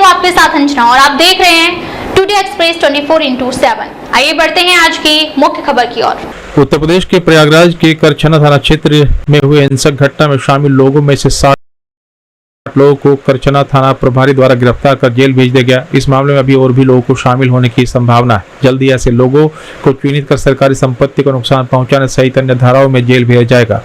आपके साथ अंजना और आप देख रहे हैं टुडे एक्सप्रेस 24/7। आइए बढ़ते हैं आज की मुख्य खबर की ओर। उत्तर प्रदेश के प्रयागराज के करछना थाना क्षेत्र में हुए हिंसक घटना में शामिल लोगों में से 60 लोगों को करछना थाना प्रभारी द्वारा गिरफ्तार कर जेल भेज दिया गया। इस मामले में अभी और भी लोगों को शामिल होने की संभावना है। जल्दी ऐसे लोगों को चिन्हित कर सरकारी संपत्ति को नुकसान पहुंचाने सहित अन्य धाराओं में जेल भेजा जाएगा।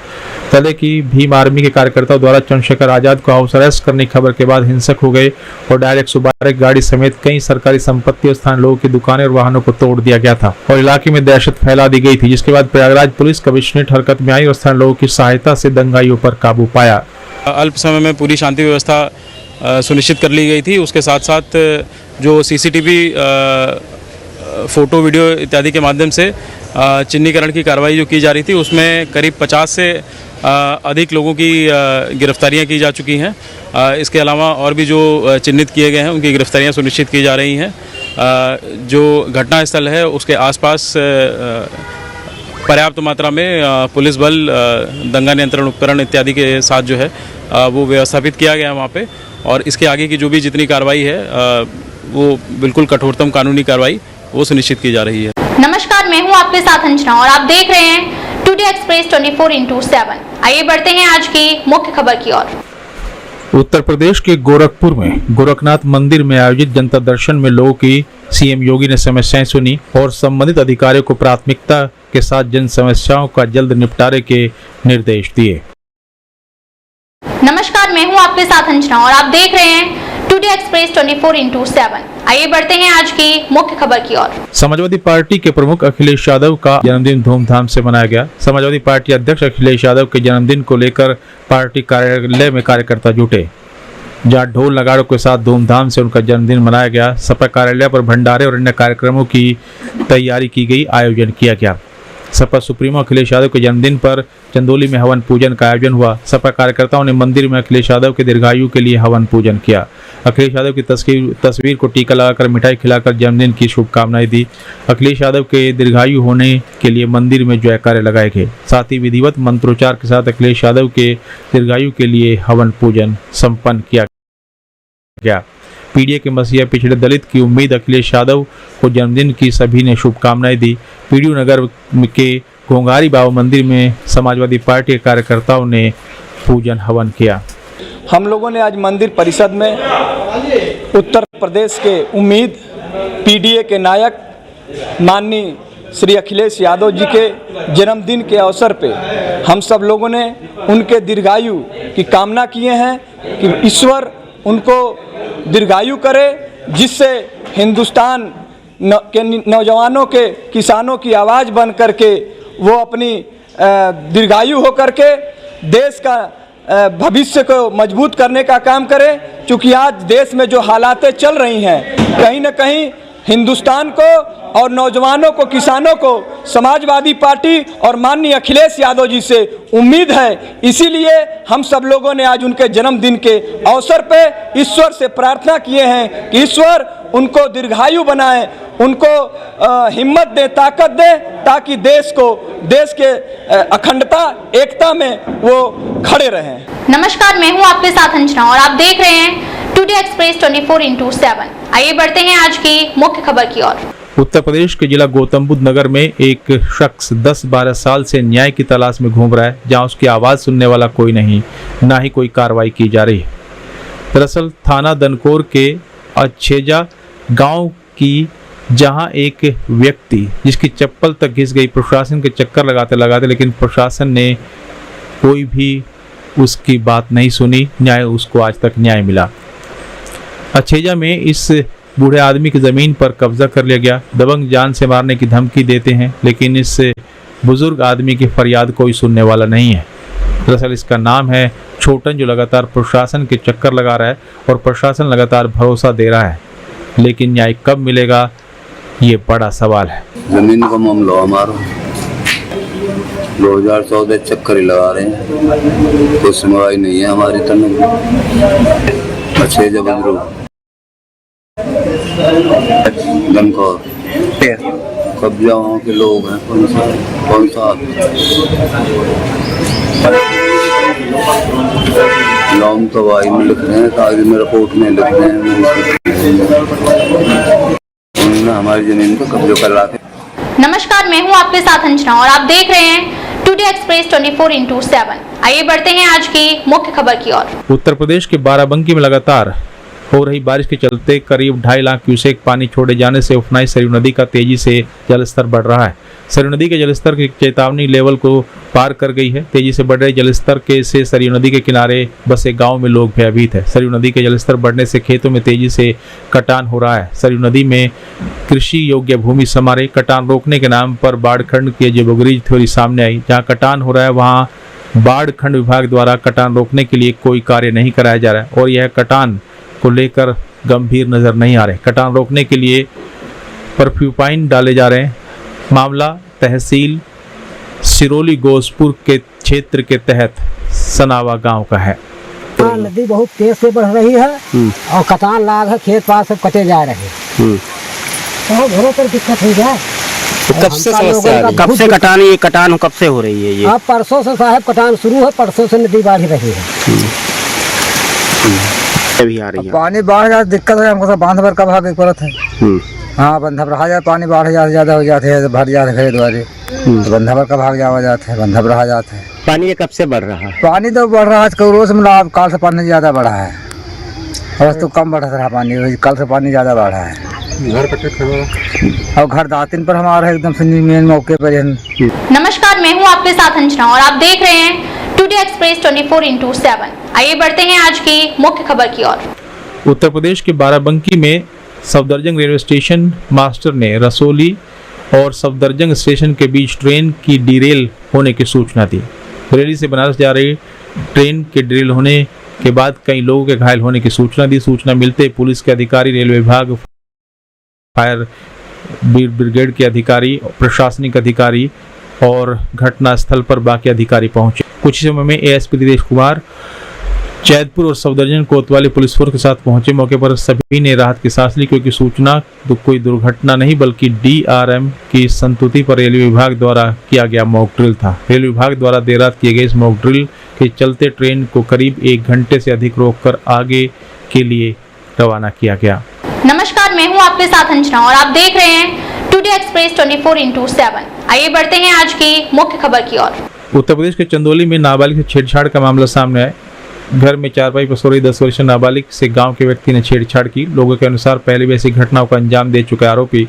तले की भीम आर्मी के कार्यकर्ताओं द्वारा चंद्रशेखर आजाद को हाउस अरेस्ट करने की खबर के बाद हिंसक हो गए और डायरेक्ट सुबारे गाड़ी समेत कई सरकारी संपत्ति और स्थानीय लोगों की दुकानें और वाहनों को तोड़ दिया गया था और इलाके में दहशत फैला दी गई थी, जिसके बाद प्रयागराज पुलिस कमिश्नरेट हरकत में आई और स्थानीय लोगों की सहायता से दंगाइयों पर काबू पाया। अल्प समय में पूरी शांति व्यवस्था सुनिश्चित कर ली गई थी। उसके साथ साथ जो सीसीटीवी फोटो वीडियो इत्यादि के माध्यम से चिन्हीकरण की कार्रवाई जो की जा रही थी उसमें करीब 50 से अधिक लोगों की गिरफ्तारियां की जा चुकी हैं। इसके अलावा और भी जो चिन्हित किए गए हैं उनकी गिरफ्तारियां सुनिश्चित की जा रही हैं। जो घटनास्थल है उसके आसपास पर्याप्त मात्रा में पुलिस बल, दंगा नियंत्रण उपकरण इत्यादि के साथ जो है वो व्यवस्थापित किया गया है वहाँ पे, और इसके आगे की जो भी जितनी कार्रवाई है वो बिल्कुल कठोरतम कानूनी कार्रवाई वो सुनिश्चित की जा रही है। नमस्कार, मैं हूँ आपके साथ अंजना और आप देख रहे हैं टुडे एक्सप्रेस 24/7। आइए बढ़ते हैं आज की मुख्य खबर की ओर। उत्तर प्रदेश के गोरखपुर में गोरखनाथ मंदिर में आयोजित जनता दर्शन में लोगों की सीएम योगी ने समस्याएं सुनी और संबंधित अधिकारियों को प्राथमिकता के साथ जन समस्याओं का जल्द निपटारे के निर्देश दिए। नमस्कार, मैं हूं आपके साथ अंजना और आप देख रहे हैं टुडे एक्सप्रेस 24/7। आइए बढ़ते हैं आज की मुख्य खबर की ओर। समाजवादी पार्टी के प्रमुख अखिलेश यादव का जन्मदिन धूमधाम से मनाया गया। समाजवादी पार्टी अध्यक्ष अखिलेश यादव के जन्मदिन को लेकर पार्टी कार्यालय में कार्यकर्ता जुटे, जहां ढोल नगाड़ों के साथ धूमधाम से उनका जन्मदिन मनाया गया। सपा कार्यालय पर भंडारे और अन्य कार्यक्रमों की तैयारी की गई, आयोजन किया गया। सपा सुप्रीमो अखिलेश यादव के जन्मदिन पर चंदौली में हवन पूजन का आयोजन हुआ। सपा कार्यकर्ताओं ने मंदिर में अखिलेश यादव के दीर्घायु के लिए हवन पूजन किया। अखिलेश यादव की तस्वीर को टीका लगाकर मिठाई खिलाकर जन्मदिन की शुभकामनाएं दी। अखिलेश यादव के दीर्घायु होने के लिए मंदिर में जयकारे लगाए गए। साथ ही विधिवत मंत्रोच्चार के साथ अखिलेश यादव के दीर्घायु के लिए हवन पूजन संपन्न किया गया। पीडीए के मसीहा पिछड़े दलित की उम्मीद अखिलेश यादव को जन्मदिन की सभी ने शुभकामनाएं दी। पीडीयू नगर के घोंघारी बाबा मंदिर में समाजवादी पार्टी के कार्यकर्ताओं ने पूजन हवन किया। हम लोगों ने आज मंदिर परिषद में उत्तर प्रदेश के उम्मीद, पीडीए के नायक माननीय श्री अखिलेश यादव जी के जन्मदिन के अवसर पे हम सब लोगों ने उनके दीर्घायु की कामना किए हैं कि ईश्वर उनको दीर्घायु करे, जिससे हिंदुस्तान के नौजवानों के, किसानों की आवाज़ बन करके वो अपनी दीर्घायु हो करके देश का भविष्य को मजबूत करने का काम करे। चूँकि आज देश में जो हालातें चल रही हैं, कहीं न कहीं हिंदुस्तान को और नौजवानों को, किसानों को समाजवादी पार्टी और माननीय अखिलेश यादव जी से उम्मीद है। इसीलिए हम सब लोगों ने आज उनके जन्मदिन के अवसर पे ईश्वर से प्रार्थना किए हैं कि ईश्वर उनको दीर्घायु बनाए, उनको हिम्मत दे, ताकत दे, ताकि देश के अखंडता, एकता में वो खड़े रहें। नमस्कार, मैं हूं आपके साथ अंजना और आप देख रहे हैं टुडे एक्सप्रेस 24/7। आइए बढ़ते हैं आज की मुख्य खबर की ओर। उत्तर प्रदेश के जिला गौतम बुद्ध नगर में एक शख्स 10-12 साल से न्याय की तलाश में घूम रहा है, जहां उसकी आवाज़ सुनने वाला कोई नहीं, ना ही कोई कार्रवाई की जा रही है। दरअसल थाना दनकोर के अच्छेजा गांव की जहां एक व्यक्ति जिसकी चप्पल तक घिस गई, प्रशासन के चक्कर लगाते लगाते, लेकिन प्रशासन ने कोई भी उसकी बात नहीं सुनी। उसको आज तक न्याय मिला। अच्छेजा में इस बूढ़े आदमी की ज़मीन पर कब्जा कर लिया गया। दबंग जान से मारने की धमकी देते हैं, लेकिन इस बुजुर्ग आदमी की फरियाद कोई सुनने वाला नहीं है। दरअसल इसका नाम है छोटन, जो लगातार प्रशासन के चक्कर लगा रहा है और प्रशासन लगातार भरोसा दे रहा है, लेकिन न्याय कब मिलेगा ये बड़ा सवाल है। जमीन का मामला हमारा 2014 चक्कर ही लगा रहे हैं, कोई सुनवाई नहीं है हमारी तरफ। अच्छे जबरदस्त दनकोर कब्जा वहाँ के लोग हैं, कौन सा लॉन्ग तो वाई में लिख रहे हैं, कागज में रिपोर्ट में लिख रहे हैं। उन्होंने हमारी जमीन को कब्जे कर रखा है। नमस्कार, मैं हूं आपके साथ अंजना और आप देख रहे हैं टुडे एक्सप्रेस 24/7। आइए बढ़ते हैं आज की मुख्य खबर की ओर। उत्तर प्रदेश के बाराबंकी में लगातार हो रही बारिश के चलते करीब 2.5 लाख क्यूसेक पानी छोड़े जाने से उफनाई सरयू नदी का तेजी से जलस्तर बढ़ रहा है। सरयू नदी के जलस्तर की चेतावनी लेवल को पार कर गई है। तेजी से बढ़ रहे जलस्तर के से सरयू नदी के किनारे बसे गांव में लोग भयभीत है। सरयू नदी के जलस्तर बढ़ने से खेतों में तेजी से कटान हो रहा है। सरयू नदी में कृषि योग्य भूमि समा रही। कटान रोकने के नाम पर बाढ़खंड की जो बुगरीज थ्योरी सामने आई, जहाँ कटान हो रहा है वहाँ बाढ़खंड विभाग द्वारा कटान रोकने के लिए कोई कार्य नहीं कराया जा रहा है और यह कटान को लेकर गंभीर नजर नहीं आ रहे। कटान रोकने के लिए परफ्यूपाइन डाले जा रहे हैं। मामला तहसील सिरोली गोसपुर के क्षेत्र के तहत सनावा गांव का है। नदी बहुत तेज से बढ़ रही है और कटान लाग है, खेत पास सब कटे जा रहे हैं। तो घरों पर दिक्कत हो जाए। तो कब से समस्या है? कब से कटान कब से हो रही है ये? अब परसों से साहब कटान शुरू है, परसों से नदी बढ़ रही है। अभी आ रही है पानी बाढ़ जाए दिक्कत है हमको, सब बांध भर का भाग पड़त है। हाँ, बंधा रहा जाए, पानी बाढ़ ज्यादा हो जाते हैं, भर जाते हैं द्वारे, बंधा भर का भाग जावा जाता है, बंधा रहा जाता है। पानी ये कब से बढ़ रहा है? पानी तो बढ़ रहा है रोज मतलब कल से पानी ज्यादा बढ़ा है और तो कम बढ़ रहा पानी, कल से पानी ज्यादा बढ़ा है। घर कटे और घर दातिन पर हमारा एकदम से मेन मौके पर। नमस्कार, मैं हूं आपके साथ अंजना और आप देख रहे हैं टुडे एक्सप्रेस 24/7। आइए बढ़ते हैं आज की मुख्य खबर की ओर। उत्तर प्रदेश के बाराबंकी में सफदरजंग रेलवे स्टेशन मास्टर ने रसोली और सफदरजंग स्टेशन के बीच ट्रेन की डिरेल होने की सूचना दी। बरेली से बनारस जा रही ट्रेन के डिरेल होने के बाद कई लोगों के घायल होने की सूचना दी। सूचना मिलते पुलिस के अधिकारी, रेलवे विभाग, फायर ब्रिगेड के अधिकारी, प्रशासनिक अधिकारी और घटना स्थल पर बाकी अधिकारी पहुंचे। कुछ समय में एएसपी दिनेश कुमार जैदपुर और सफदरजंग कोतवाली पुलिस फोर्स के साथ पहुंचे। मौके पर सभी ने राहत की सांस ली क्योंकि सूचना तो कोई दुर्घटना नहीं बल्कि डीआरएम की संतुति पर रेलवे विभाग द्वारा किया गया मॉक ड्रिल था। रेलवे विभाग द्वारा देर रात किए गए इस मॉक ड्रिल के चलते ट्रेन को करीब 1 घंटे से अधिक रोककर आगे के लिए रवाना किया गया। नमस्कार, मैं हूं आपके साथ अंजना और आप देख रहे हैं टुडे एक्सप्रेस 24/7। आइए बढ़ते हैं आज की मुख्य खबर की ओर। उत्तर प्रदेश के चंदौली में नाबालिग से छेड़छाड़ का मामला सामने आया। घर में चारपाई पर सो रही 10 वर्षीय नाबालिग से गांव के व्यक्ति ने छेड़छाड़ की। लोगों के अनुसार पहले भी ऐसी घटनाओं को अंजाम दे चुके आरोपी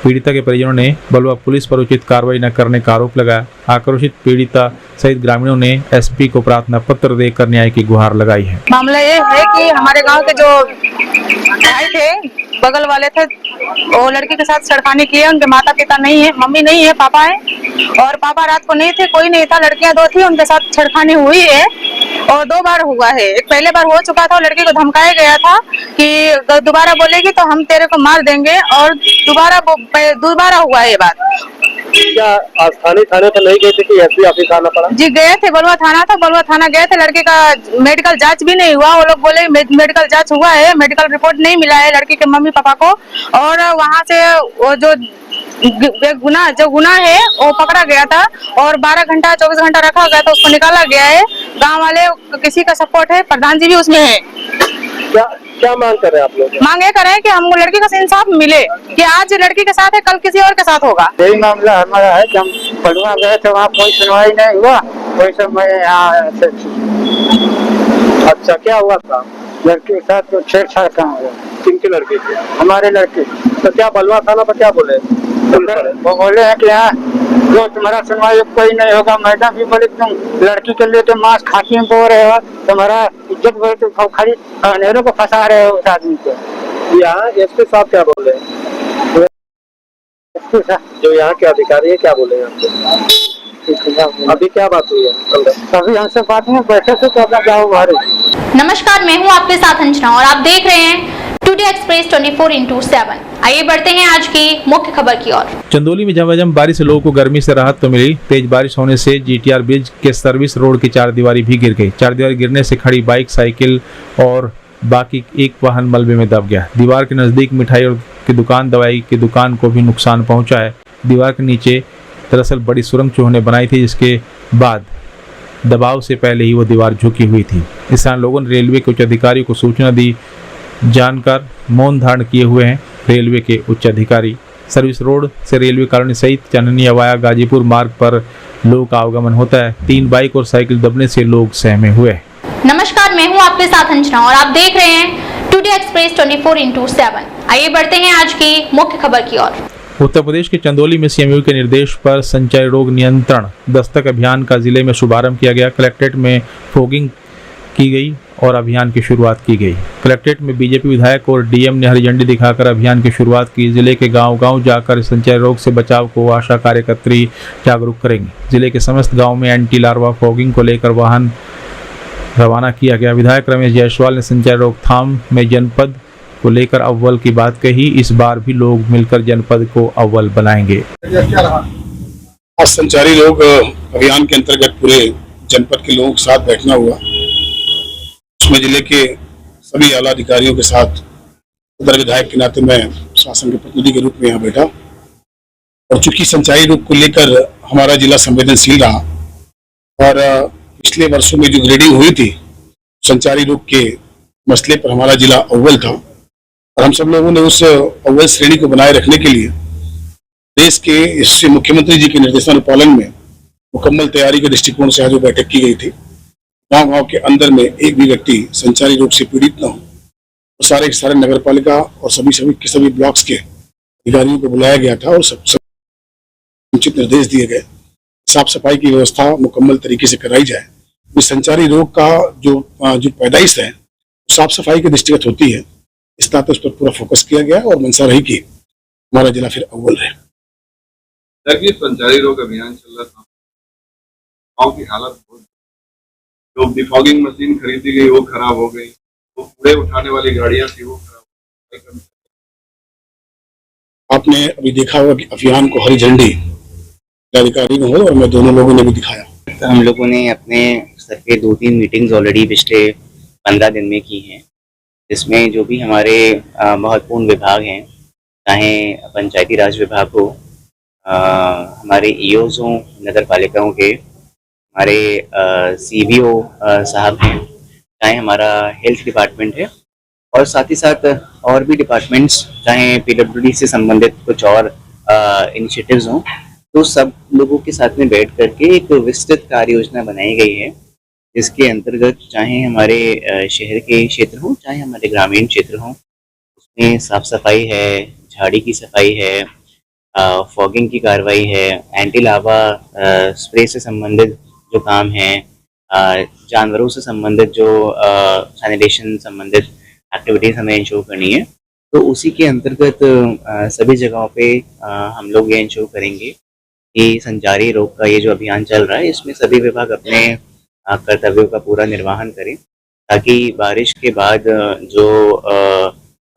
पीड़िता के परिजनों ने बलुआ पुलिस पर उचित कार्रवाई न करने का आरोप लगाया। आक्रोशित पीड़िता सहित ग्रामीणों ने एसपी को प्रार्थना पत्र देकर न्याय की गुहार लगाई है। मामला ये है कि हमारे गांव के जो भाई थे, बगल वाले थे, वो लड़की के साथ छेड़खानी किए। उनके माता पिता नहीं है, मम्मी नहीं है, पापा है और पापा रात को नहीं थे, कोई नहीं था, लड़कियां 2 थी, उनके साथ छेड़खानी हुई है और 2 बार हुआ है। एक पहले बार हो चुका था, लड़की को धमकाया गया था कि दोबारा बोलेगी तो हम तेरे को मार देंगे और दोबारा हुआ है ये बात। क्या स्थानीय थाने पर नहीं गए थे कि एसपी ऑफिस आना पड़ा? जी गए थे, बलुआ थाना था, बलुआ थाना गए थे। लड़के का मेडिकल जांच भी नहीं हुआ, वो लोग बोले मेडिकल जांच हुआ है, मेडिकल रिपोर्ट नहीं मिला है लड़की के मम्मी पापा को। और वहां से वो जो गुना है वो पकड़ा गया था और 12 घंटा 24 घंटा रखा गया था, उसको निकाला गया है। गाँव वाले किसी का सपोर्ट है, प्रधान जी भी उसमें है। क्या मांग कर रहे हैं आप लोग? मांग ये कर रहे हैं कि हमको लड़की का इंसाफ मिले कि आज लड़की के साथ है, कल किसी और के साथ होगा। यही मामला हमारा है कि हम पढ़वा गए थे, वहाँ कोई सुनवाई नहीं हुआ, कोई समय यहाँ। अच्छा, क्या हुआ था? लड़के के साथ तो छेड़छाड़ कहाँ हुआ? किनके लड़के थे? हमारे लड़के। तो क्या बलुआ थाना पर क्या बोले? वो बोले हैं कि यहाँ जो तुम्हारा सुनवाई कोई नहीं होगा। मैडम भी बोले तुम लड़की के लिए तो मांस खाती में बोल रहे हो, तुम्हारा इज्जत बोले तुम खाली अनेरों को फंसा रहे हो उस आदमी को। यहाँ एसपी साहब क्या बोले? जो यहाँ के अधिकारी है क्या बोले आपको? अभी क्या बात हुई है? अभी हमसे बात नहीं, बैठे थे तो अपना जाओ बाहर। नमस्कार, मैं हूं आपके साथ अंजना और आप देख रहे हैं टुडे एक्सप्रेस 24/7। आइए बढ़ते हैं आज की मुख्य खबर की ओर। चंदौली में झमाझम बारिश से लोगों को गर्मी से राहत तो मिली। तेज बारिश होने से जीटीआर ब्रिज के सर्विस रोड की 4 दीवारी भी गिर गई। 4 दीवारी गिरने से खड़ी बाइक, साइकिल और बाकी एक वाहन मलबे में दब गया। दीवार के नजदीक मिठाई की दुकान, दवाई की दुकान को भी नुकसान पहुंचा है। दीवार के नीचे दरअसल बड़ी सुरंग चूहों ने बनाई थी, जिसके बाद दबाव से पहले ही वो दीवार झुकी हुई थी। इस दौरान लोगों ने रेलवे के उच्च अधिकारियों को सूचना दी, जानकर मौन धारण किए हुए हैं। रेलवे के उच्च अधिकारी सर्विस रोड से रेलवे कॉलोनी सहित चननिया वाया गाजीपुर मार्ग पर लोगों का आवागमन होता है। 3 बाइक और साइकिल दबने से लोग सहमे हुए। नमस्कार, मैं हूं आपके साथ अंजना और आप देख रहे हैं टुडे एक्सप्रेस 24/7। आइए बढ़ते हैं आज की मुख्य खबर की ओर। उत्तर प्रदेश के चंदौली में सीएमयू के निर्देश पर संचारी रोग नियंत्रण दस्तक अभियान का जिले में शुभारंभ किया गया। कलेक्ट्रेट में फॉगिंग की गई और अभियान की शुरुआत की गई। कलेक्ट्रेट में बीजेपी विधायक और डीएम ने हरी झंडी दिखाकर अभियान की शुरुआत की। जिले के गांव-गांव जाकर संचारी रोग से बचाव को आशा कार्यकर्त्री जागरूक करेंगे। जिले के समस्त गाँव में एंटी लार्वा फॉगिंग को लेकर वाहन रवाना किया गया। विधायक रमेश जायसवाल ने संचारी रोकथाम में जनपद को लेकर अव्वल की बात कही। इस बार भी लोग मिलकर जनपद को अव्वल बनाएंगे। आज संचारी रोग अभियान के अंतर्गत पूरे जनपद के लोगों के साथ बैठना हुआ। उसमें जिले के सभी आला अधिकारियों के साथ उधर विधायक के नाते मैं शासन के प्रतिनिधि के रूप में यहाँ बैठा। और चूंकि संचारी रोग को लेकर हमारा जिला संवेदनशील रहा और पिछले वर्षों में जो ग्रेडिंग हुई थी संचारी रोग के मसले पर हमारा जिला अव्वल था और हम सब लोगों ने उस अव्वल श्रेणी को बनाए रखने के लिए देश के इससे मुख्यमंत्री जी के निर्देशानुपालन में मुकम्मल तैयारी के दृष्टिकोण से आज बैठक की गई थी। गांव-गांव के अंदर में एक भी व्यक्ति संचारी रोग से पीड़ित न हो तो सारे के सारे नगर पालिका और सभी ब्लॉक्स के अधिकारियों को बुलाया गया था और सब उचित निर्देश दिए गए। साफ सफाई की व्यवस्था मुकम्मल तरीके से कराई जाए। इस संचारी रोग का जो पैदाइश है साफ सफाई की दृष्टिगत होती है। इस तरह उस पर पूरा फोकस किया गया और मंशा रही कि हमारा जिला फिर अव्वल रहे। संचारी रोग अभियान चल रहा था, गाँव की हालत बहुत, जो डिफॉगिंग मशीन खरीदी गई वो खराब हो गई, वो कूड़े उठाने वाली गाड़ियां थी वो खराब। आपने अभी देखा होगा कि अभियान को हरी झंडी अधिकारी ने हो और मैं दोनों लोगों ने भी दिखाया। तो हम लोगों ने अपने स्तर पे 2-3 मीटिंग्स ऑलरेडी पिछले 15 दिन में की हैं, जिसमें जो भी हमारे महत्वपूर्ण विभाग हैं, चाहे पंचायती राज विभाग हो, हमारे ईओज हों नगर पालिकाओं के, हमारे सीबीओ साहब हैं, चाहे हमारा हेल्थ डिपार्टमेंट है और साथ ही साथ और भी डिपार्टमेंट्स, चाहे पीडब्ल्यूडी से संबंधित कुछ और इनिशिएटिव्स हों, तो सब लोगों के साथ में बैठ करके एक विस्तृत कार्य योजना बनाई गई है, जिसके अंतर्गत चाहे हमारे शहर के क्षेत्र हों, चाहे हमारे ग्रामीण क्षेत्र हों, उसमें साफ सफाई है, झाड़ी की सफाई है, फॉगिंग की कार्रवाई है, एंटी लार्वा स्प्रे से संबंधित जो काम है, जानवरों से संबंधित जो सैनिटेशन संबंधित एक्टिविटीज़ हमें इंश्योर करनी है। तो उसी के अंतर्गत सभी जगहों पे हम लोग ये इंश्योर करेंगे कि संचारी रोग का ये जो अभियान चल रहा है इसमें सभी विभाग अपने कर्तव्यों का पूरा निर्वहन करें, ताकि बारिश के बाद जो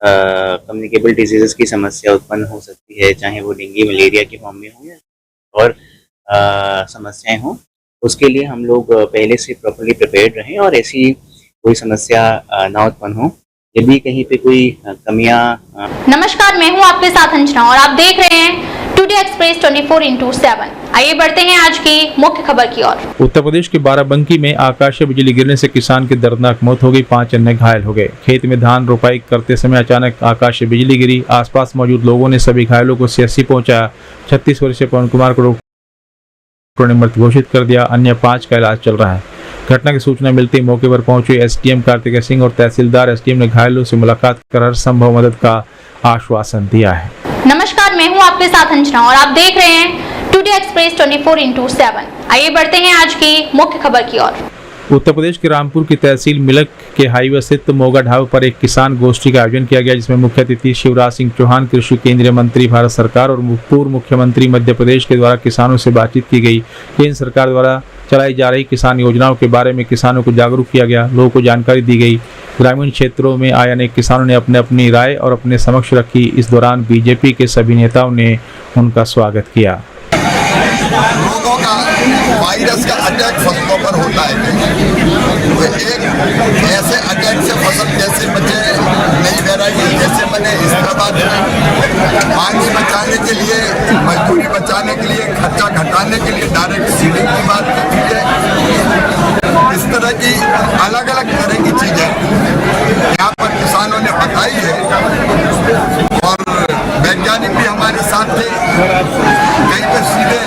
कम्युनिकेबल डिजीज़ की समस्या उत्पन्न हो सकती है, चाहे वो डेंगू मलेरिया के फॉर्म में हो या और समस्याएं हों, उसके लिए हम लोग पहले से प्रॉपर्ली प्रिपेयर्ड रहें और ऐसी कोई समस्या ना उत्पन्न हो। यदि कहीं पे कोई कमियां। नमस्कार, मैं हूं आपके साथ अंजना और आप देख रहे हैं टुडे एक्सप्रेस 24/7। आइए बढ़ते हैं आज की मुख्य खबर की ओर। उत्तर प्रदेश के बाराबंकी में आकाशीय बिजली गिरने से किसान की दर्दनाक मौत हो गई, 5 अन्य घायल हो गए। खेत में धान रोपाई करते समय अचानक आकाशीय बिजली गिरी। आसपास मौजूद लोगों ने सभी घायलों को सीएससी पहुंचाया। 36 वर्षीय पवन कुमार को डॉक्टर ने मृत घोषित कर दिया, अन्य 5 का इलाज चल रहा है। घटना की सूचना मिलते ही मौके पर पहुंचे एसडीएम कार्तिकेय सिंह और तहसीलदार एसडीएम ने घायलों से मुलाकात कर हर संभव मदद का आश्वासन दिया है। नमस्कार, मैं हूं आपके साथ अंजना और आप देख रहे हैं टुडे एक्सप्रेस 24/7। आइए बढ़ते हैं आज की मुख्य खबर की ओर। उत्तर प्रदेश के रामपुर की तहसील मिलक के हाईवे स्थित मोगा ढाबे पर एक किसान गोष्ठी का आयोजन किया गया, जिसमें मुख्य अतिथि शिवराज सिंह चौहान, कृषि केंद्रीय मंत्री भारत सरकार और पूर्व मुख्यमंत्री मध्य प्रदेश के द्वारा किसानों से बातचीत की गई। केंद्र सरकार द्वारा चलाई जा रही किसान योजनाओं के बारे में किसानों को जागरूक किया गया, लोगों को जानकारी दी गई। ग्रामीण क्षेत्रों में आए अनेक किसानों ने अपनी राय और अपने समक्ष रखी। इस दौरान बीजेपी के सभी नेताओं ने उनका स्वागत किया। लोगों का वायरस का अटैक फसलों पर होता है, एक ऐसे अटैक से फसल कैसे बचे, नई वैरायटी कैसे बने, इस बात पानी बचाने के लिए, मजदूरी बचाने के लिए, खर्चा घटाने के लिए डायरेक्ट सीडिंग की बात की है। इस तरह की अलग अलग तरह की चीजें यहाँ पर किसानों ने बताई है और वैज्ञानिक भी हमारे साथ थे। कहीं पे सीधे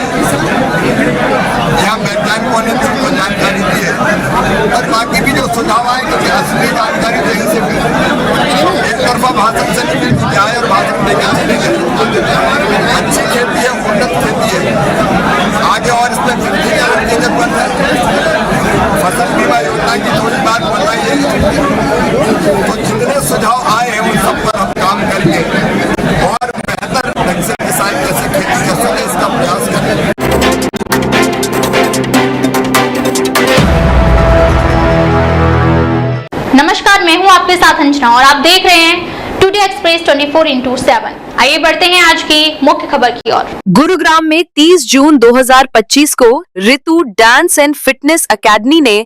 यहाँ वैज्ञानिकों ने तुमको जानकारी दी है और बाकी भी जो सुझाव आए क्योंकि असली जानकारी तो यहीं से मिली। एक तरफा भाषण से नहीं मिलती जाए और भाषण देकर चले गए। अच्छी खेती है, उन्नत खेती है, आगे और इसमें वृद्धि करने की जरूरत है। फसल बीमा योजना की थोड़ी बात बताइए, तो जितने सुझाव आए हैं उन सब पर हम काम करेंगे और बेहतर ढंग से किसान कैसे खेती कर सके इसका प्रयास करें। नमस्कार, मैं हूं आपके साथ अंजना और आप देख रहे हैं टुडे एक्सप्रेस 24/7। आइए बढ़ते हैं आज की मुख्य खबर की ओर। गुरुग्राम में 30 जून 2025 को ऋतु डांस एंड फिटनेस एकेडमी ने